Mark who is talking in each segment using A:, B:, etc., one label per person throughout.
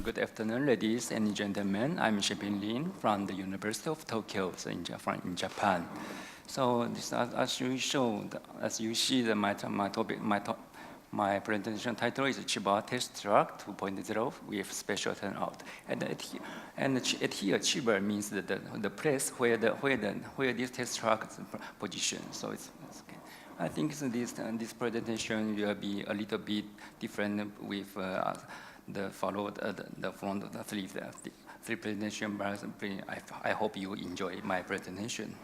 A: good afternoon, ladies and gentlemen. I'm Shihpin from the University of Tokyo, so in Japan. So this, as you see, my presentation title is CHIBA Test Track 2.0 with special turnout. And here, CHIBA means the place where this test track is positioned. So it's okay. I think this presentation will be a little bit different with the front of the three presentation, but I hope you enjoy my presentation.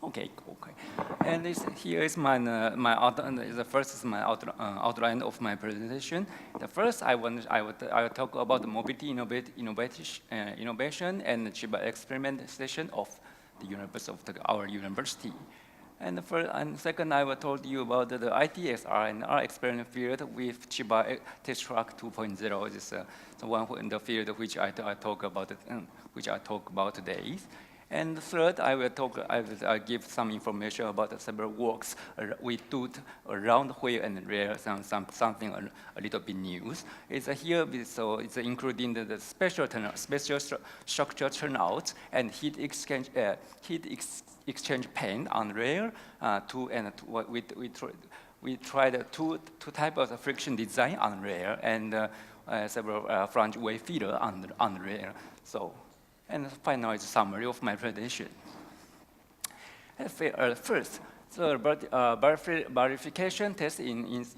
A: Okay. Okay. And here is my outline of my presentation. The first, I will talk about the mobility innovation and the CHIBA experimentation of our university. And second, I will talk to you about the ITSR and our experiment field with CHIBA Test Track 2.0. This is the one in the field which I talk about today. And third, I will give some information about the several works we do around where and where, something a little bit new. It's here, so it's including the special structure turnout and heat exchange paint on rail. We tried two types of friction design on rail and several flange wave feeder on rail. And finally, the summary of my presentation. First, the verification test is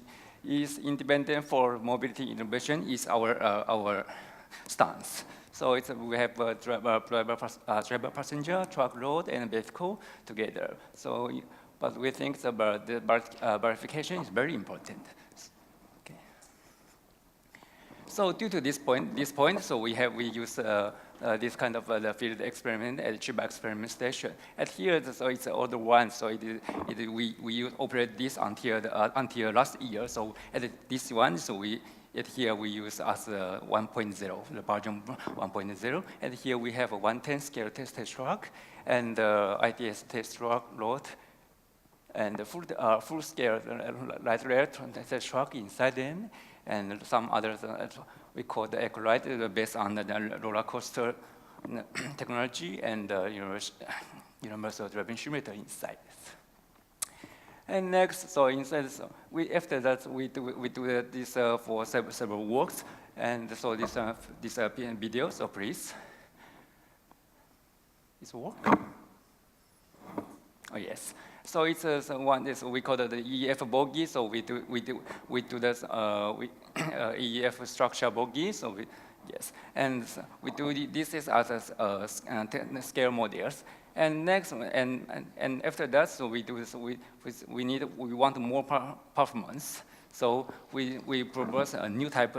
A: independent for mobility innovation is our stance. So we have driver passenger, truck load, and vehicle together. So, but we think the verification is very important. Okay. So due to this point, so we use this kind of field experiment at CHIBA experiment station. At here, so it's the older one. So we operate this until last year. So at this one, so here we use as 1.0, the version 1.0. And here we have a 110 scale test track and ITS test track load and the full scale light rail test track inside them, and some others we call the EcoLight based on the roller coaster technology and universal driving simulator inside. And next, so after that we do this for several works, and so this video. So please, it's work. Oh yes. So it's one we call it the EEF bogie. So we do this EEF structure bogie. So yes, and we do this is as scale models. And next, and after that, so we do this. We want more performance. So we propose a new type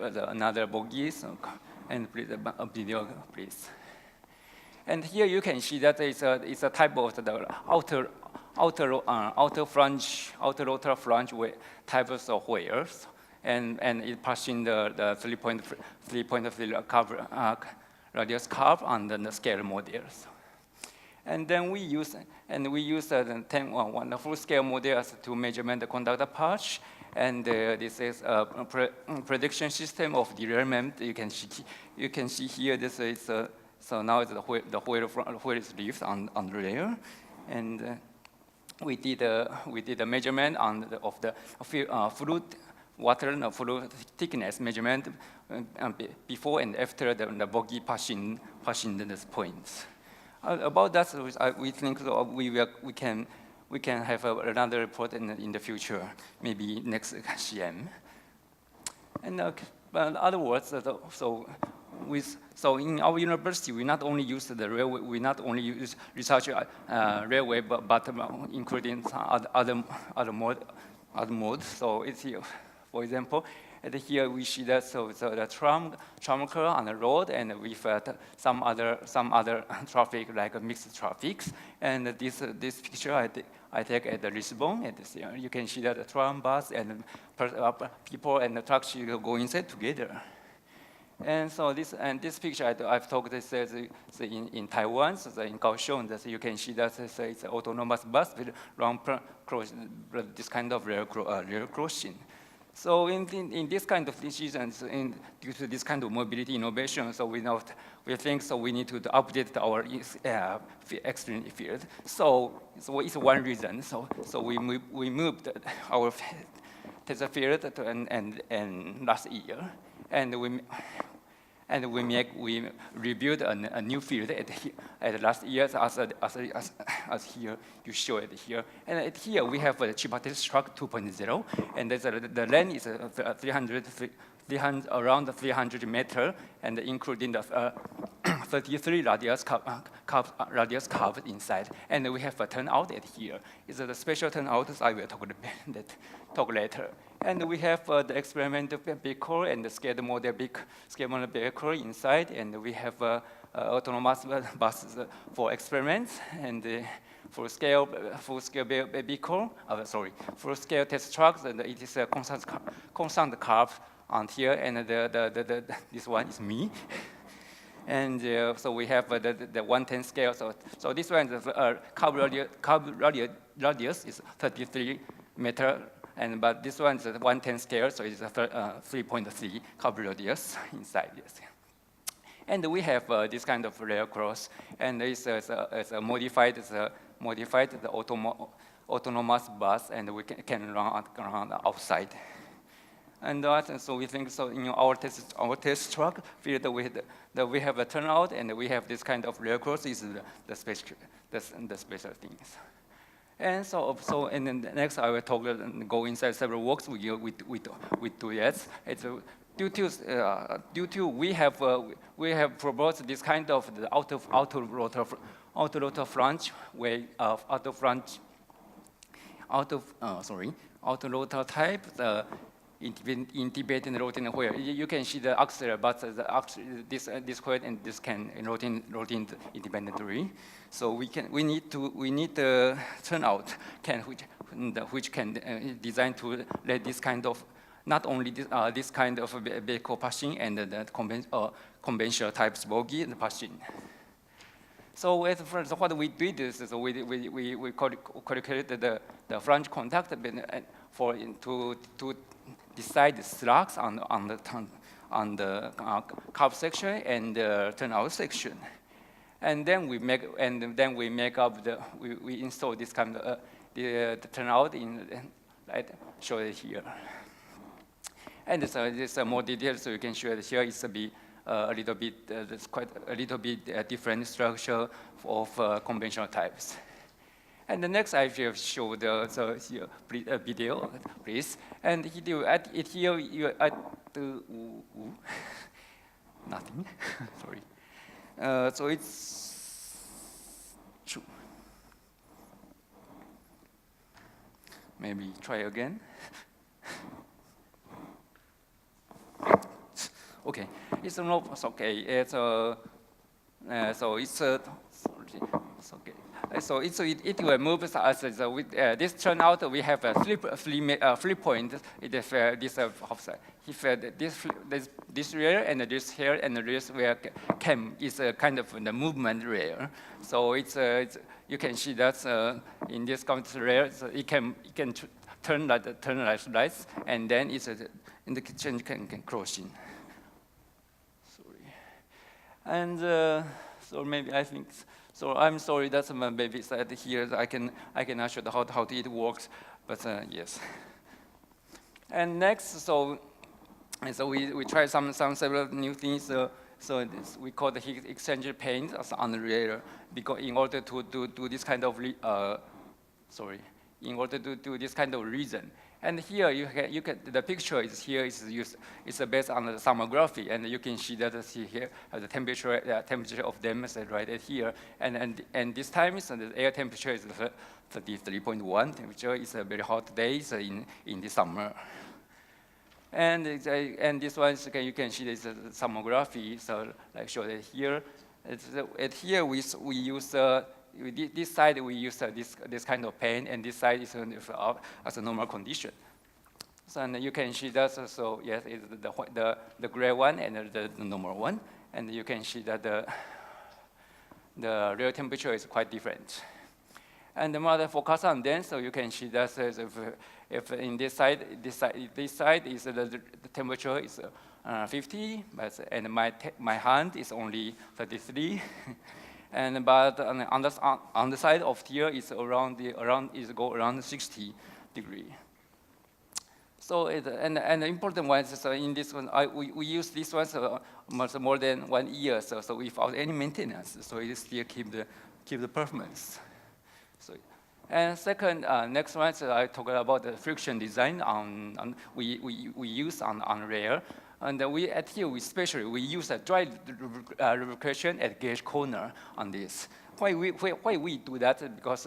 A: another bogie. So, and please a video, please. And here you can see that it's a type of the outer rotor flange types of wheels, and it passing the 3.3 curve radius curve on the scale models. And then we use the full scale models to measurement the conductor patch. And this is a prediction system of derailment. You can see here this is. So now the wheel is lifted on the rail, and we did a measurement of the fluid thickness measurement before and after the bogie passing this point. About that, we think we can have another report in the future, maybe next CM. And but in other words, so in our university, we not only use the railway, we not only use research railway, but including other modes. So it's here, for example, and here we see that the tram car on the road, and with some other traffic like mixed traffics. And this picture I take at the Lisbon, and you can see that the tram, bus, and people and the trucks go inside together. And so this picture I've talked this in Taiwan, so in Kaohsiung, that you can see that it's an autonomous bus with this kind of rail crossing. So in this kind of decisions, due to this kind of mobility innovation, so we think so we need to update our extreme field. So it's one reason. So we moved our test field and last year, and we reviewed a new field at last year as here you show it here. And here we have a CHIBA test track 2.0, and the length is around 300 meters, and including the 33 radius curve inside. And we have a turnout at here. It's a special turnout, so I will talk later. And we have the experimental vehicle and the scaled model vehicle inside, and we have autonomous buses for experiments and full scale vehicle. Full scale test trucks, and it is a constant curve on here, and this one is me. And so we have the 110 scale. So this one, the curve radius is 33 meters. But this one is a 110 scale, so it's a 3.3 curve radius inside. Yes. And we have this kind of rail cross, and it's a modified autonomous bus, and we can run outside. And so we think so in our test truck field we have a turnout, and we have this kind of rail cross is the special things. And so and then next I will go inside several works we do yes. It's due to we have proposed this kind of the outer rotor flange way of outer rotor type independent rotating wheel. You can see the axle, but this wheel and this can rotate independently. So we need the turnout which can design to let this kind of not only this kind of vehicle passing and the conventional types bogie and passing. So what we did is we calculated the flange contact to decide the slugs on the curve section and the turnout section, and then we install this kind of the turnout in show it here, and so it's more detailed, so you can show it here. It's a little bit it's quite a little bit different structure of conventional types. And the next I will show the video, please. And here you add nothing. Sorry. So it's true. Maybe try again. Okay, it's okay. It's so it's okay. So it will move as with this turnout. We have a flip point. It is this rear and this here and this where cam is a kind of the movement rear. So you can see that in this kind of rear, so it can turn like slides, and then it's in the kitchen can cross in. Sorry, and so maybe I think. So I'm sorry that my baby said here I cannot show how it works, but yes. And next, so we try several new things. So we call the heat exchanger paint as on the rear, because in order to do this kind of reason. And here you can the picture is here is used. It's based on the thermography, and you can see that here the temperature of them is right here, and this time the air temperature is 33.1 temperature. It's a very hot day in the summer. And this one you can see this thermography. So like show it here. Here we use this side we use this kind of pane, and this side is as a normal condition. So and you can see that. So yes, it's the gray one and the normal one, and you can see that the real temperature is quite different. And the model focus on then, so you can see that if in this side is the temperature is 50, and my hand is only 33, and but on the side of here is around 60 degree. So and the important one is in this one we use this one more than 1 year, so without any maintenance, so it still keep the performance. So, and second, next one, so I talk about the friction design we use on rail, and we especially use a dry lubrication at gauge corner on this. Why we do that? Because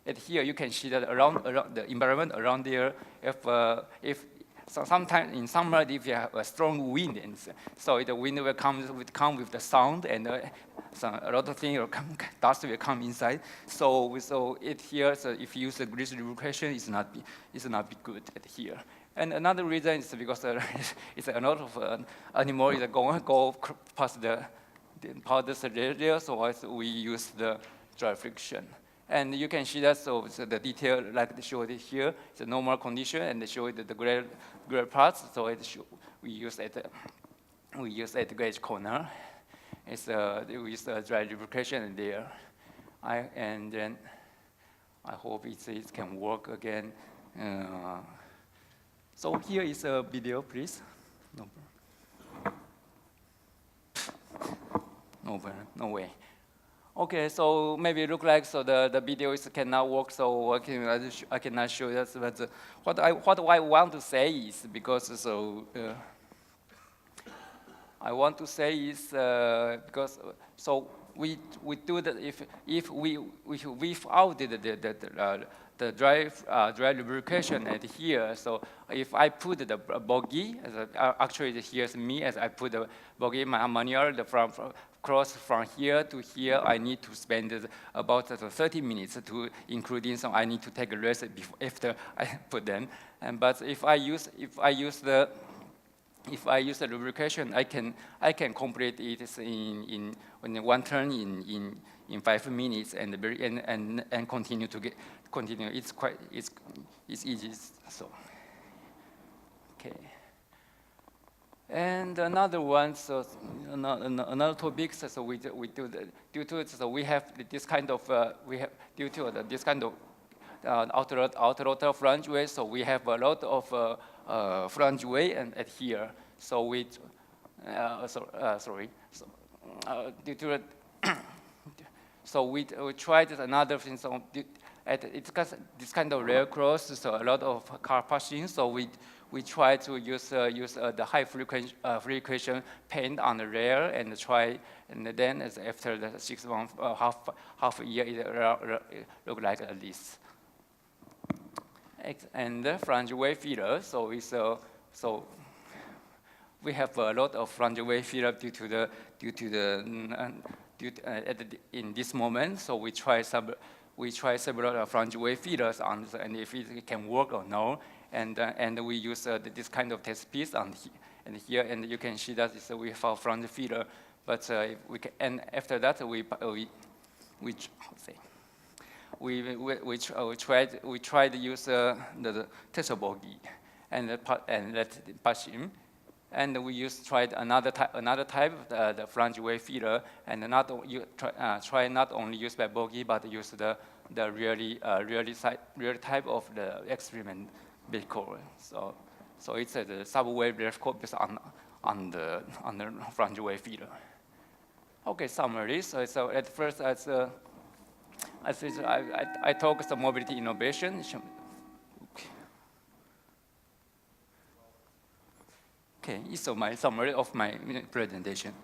A: at here you can see that around the environment around there, if sometimes in summer if you have a strong wind, and so the wind will come with the sound, and a lot of things dust will come inside. So it here, so if you use the grease lubrication, it's not be good at here. And another reason is because it's a lot of animal is going to go past the powder radial, so we use the dry friction. And you can see that, so the detail like showed here, it's a normal condition, and they show the gray parts. So we use at the gauge corner. We use dry lubrication there, and then I hope it can work again. So here is a video, please. No way. Okay, so maybe it look like so the video cannot work, so I cannot show that. But what I want to say is, because so I want to say is because so we do that if we without the dry lubrication at here. So if I put the bogie, actually here's me as I put the bogie manual cross from here to here, I need to spend about 30 minutes to including some. I need to take a rest after I put them. But if I use the lubrication, I can complete it in one turn in 5 minutes, and continue. It's easy. So okay. And another one, so another topic, so we do due to it, so we have this kind of this kind of outer rotor flange way, so we have a lot of flange way and at here. So we due to it, so we tried another thing. So it's this kind of rail cross, so a lot of car passing. So we try to use the high frequency paint on the rail and try, and then after the 6 months, half a year, it look like this. And the flange wave feeder, so we have a lot of flange wave feeder in this moment. So we try several flange wave feeders on, and if it can work or no. And we use this kind of test piece on here, and you can see that we have a flange feeder. But and after that we tried to use the test bogie and let it pass in. And we tried another type, the flange wave feeder, and try not only use by bogie, but use the real type of the experiment vehicle. So it's the subwave vehicle based on the flange wave feeder. Okay, summary. So at first, I talked some mobility innovation. Okay, so my summary of my presentation.